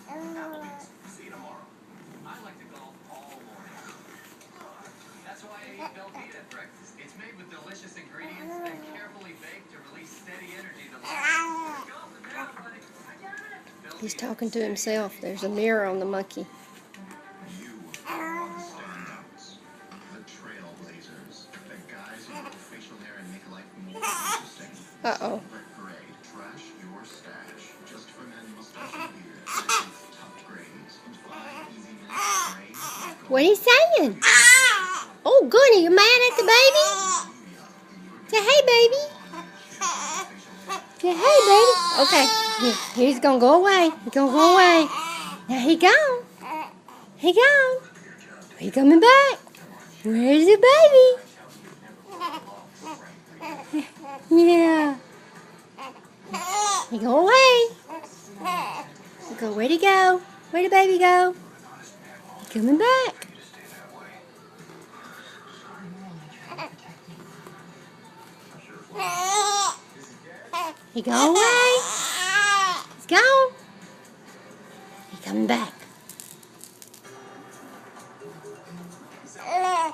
Applebee's. See you tomorrow. I like to golf all morning. That's why I eat Velveeta at breakfast. It's made with delicious ingredients and carefully baked to release steady energy that lasts. He's talking to himself. There's a mirror on the monkey. You are the standouts. The trailblazers. The guys who grow facial hair and make life more interesting. Uh-oh. But grade. Trash your stash. Just for men, mustache and beard. It's tough grades. 5 easy minutes grade. What are you saying? Oh, goody. You mad at the baby? Say, hey, baby. Say, hey, baby. Okay. He's going to go away. He's going to go away. Now he gone. He gone. He coming back. Where's the baby? Yeah. He go away. He go, where'd he go? Where'd the baby go? He coming back. He go away. He's gone. He coming back. Yeah.